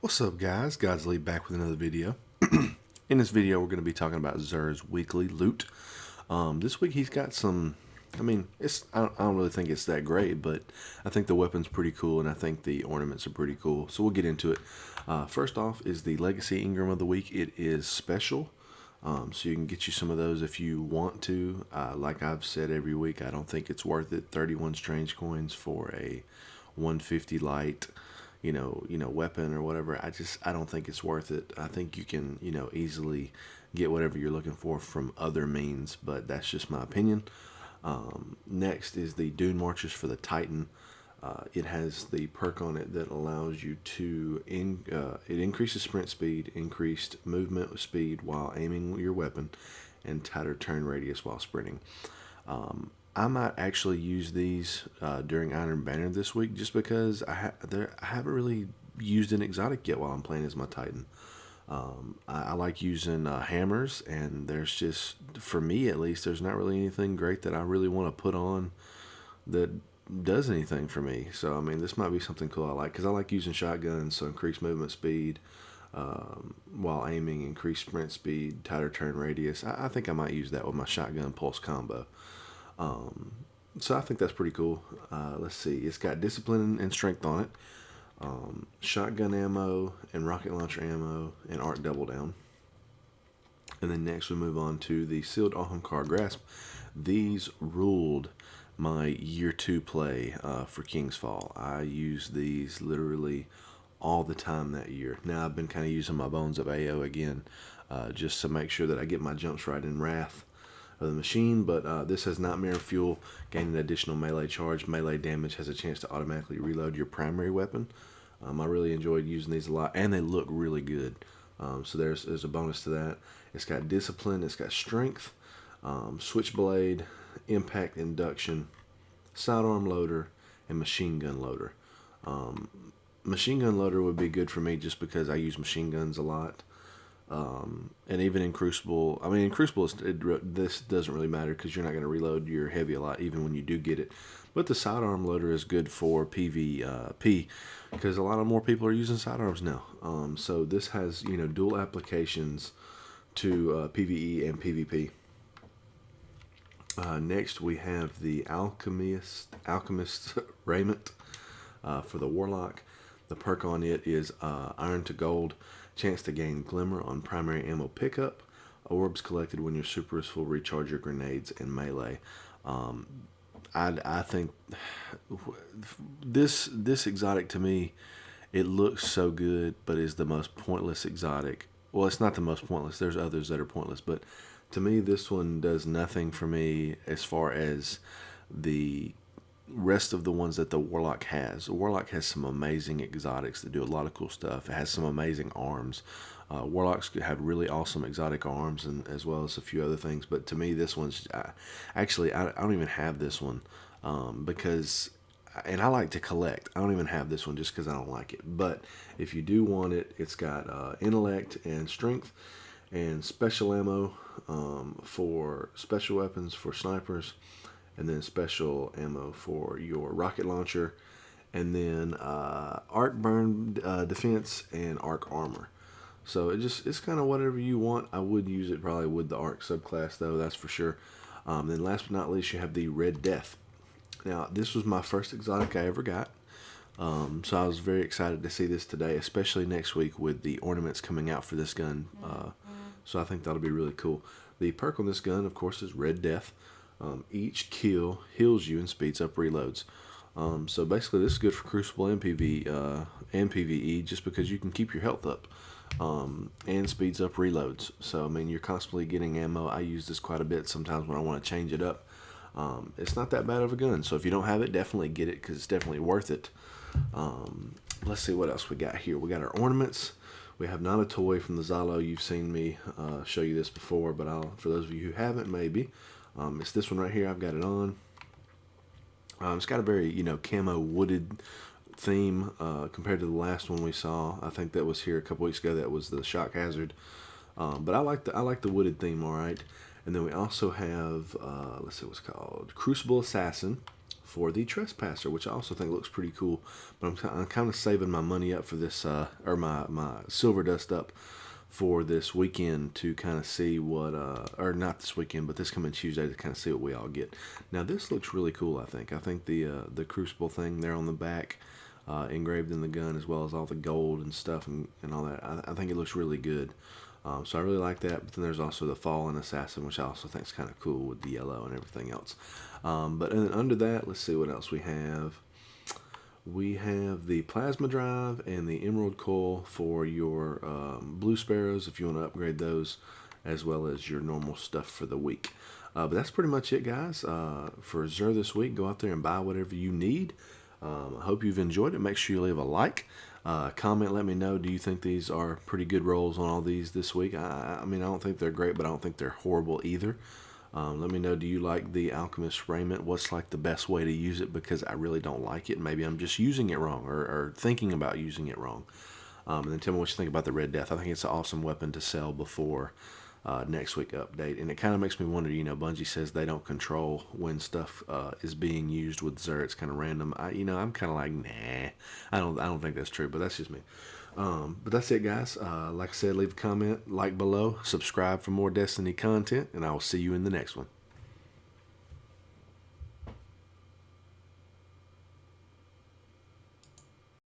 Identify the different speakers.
Speaker 1: What's up, guys? God's Lead back with another video. In this video, we're going to be talking about Zer's weekly loot. This week, he's got some. I don't really think it's that great, but I think the weapon's pretty cool, and I think the ornaments are pretty cool. So we'll get into it. First off is the Legacy Ingram of the week. It is special, so you can get you some of those if you want to. Like I've said every week, I don't think it's worth it. 31 strange coins for a 150 light. Weapon or whatever. I don't think it's worth it. I think you can, easily get whatever you're looking for from other means, but that's just my opinion. Next is the Dunemarchers for the Titan. It has the perk on it that allows you to, it increases sprint speed, increased movement speed while aiming your weapon, and tighter turn radius while sprinting. I might actually use these during Iron Banner this week just because I haven't really used an exotic yet while I'm playing as my Titan. I like using hammers, and there's just, for me at least, there's not really anything great that I really want to put on that does anything for me. So, this might be something cool I like, because I like using shotguns, so increased movement speed while aiming, increased sprint speed, tighter turn radius. I think I might use that with my shotgun pulse combo. So I think that's pretty cool. Let's see. It's got discipline and strength on it. Shotgun ammo and rocket launcher ammo and arc double down. And then next we move on to the sealed Ahamkar grasp. These ruled my year 2 play for King's Fall. I used these literally all the time that year. Now I've been kind of using my Bones of AO again, just to make sure that I get my jumps right in Wrath of the machine, but this has Nightmare Fuel, gaining additional melee charge. Melee damage has a chance to automatically reload your primary weapon. I really enjoyed using these a lot, and they look really good. So there's a bonus to that. It's got discipline, it's got strength, switchblade, impact induction, sidearm loader, and machine gun loader. Machine gun loader would be good for me just because I use machine guns a lot. And even in Crucible, in Crucible, this doesn't really matter because you're not going to reload your heavy a lot, even when you do get it. But the sidearm loader is good for PvP because a lot of more people are using sidearms now. So this has, dual applications to PvE and PvP. Next, we have the Alchemist Raiment for the Warlock. The perk on it is Iron to Gold. Chance to gain Glimmer on primary ammo pickup. Orbs collected when your super is full. Recharge your grenades and melee. I think this exotic, to me, it looks so good, but is the most pointless exotic. Well, it's not the most pointless. There's others that are pointless, but to me, this one does nothing for me as far as the rest of the ones that the Warlock has. The Warlock has some amazing exotics that do a lot of cool stuff. It has some amazing arms. Warlocks have really awesome exotic arms, and as well as a few other things. But to me, this one's actually, I don't even have this one because, and I like to collect. I don't even have this one just because I don't like it. But if you do want it, it's got intellect and strength and special ammo for special weapons for snipers, and then special ammo for your rocket launcher, and then arc burn defense and arc armor. So it's kind of whatever you want. I would use it probably with the arc subclass though, that's for sure. Then last but not least, you have the Red Death. Now this was my first exotic I ever got, so I was very excited to see this today, especially next week with the ornaments coming out for this gun. So I think that'll be really cool. The perk on this gun, of course, is Red Death. Each kill heals you and speeds up reloads. So basically this is good for Crucible and PvE just because you can keep your health up and speeds up reloads. So you're constantly getting ammo. I use this quite a bit sometimes when I want to change it up. It's not that bad of a gun, so if you don't have it, definitely get it because it's definitely worth it. Let's see what else we got here. We got our ornaments. We have Not a Toy from the Xalo. You've seen me show you this before, but for those of you who haven't, maybe it's this one right here. I've got it on. It's got a very camo wooded theme compared to the last one we saw. I think that was here a couple weeks ago. That was the Shock Hazard. But I like the wooded theme, all right. And then we also have let's see what's called Crucible Assassin for the Trespasser, which I also think looks pretty cool. But I'm kind of saving my money up for this, or my silver dust up for this weekend to kind of see what, or not this weekend, but this coming Tuesday to kind of see what we all get. Now this looks really cool. I think the crucible thing there on the back, engraved in the gun, as well as all the gold and stuff and all that. I think it looks really good. So I really like that. But then there's also the Fallen Assassin, which I also think is kind of cool with the yellow and everything else. But then under that, let's see what else we have. We have the Plasma Drive and the Emerald Coil for your Blue Sparrows, if you want to upgrade those, as well as your normal stuff for the week. But that's pretty much it, guys. For Xur this week, go out there and buy whatever you need. I hope you've enjoyed it. Make sure you leave a like. Comment, let me know, do you think these are pretty good rolls on all these this week? I mean, I don't think they're great, but I don't think they're horrible either. Let me know, do you like the Alchemist Raiment? What's like the best way to use it? Because I really don't like it. Maybe I'm just using it wrong or thinking about using it wrong. And then tell me what you think about the Red Death. I think it's an awesome weapon to sell before next week update. And it kind of makes me wonder, Bungie says they don't control when stuff is being used with Xur. It's kind of random. I'm kind of like, nah, I don't think that's true, but that's just me. But that's it, guys. Like I said, leave a comment, like below, subscribe for more Destiny content, and I will see you in the next one.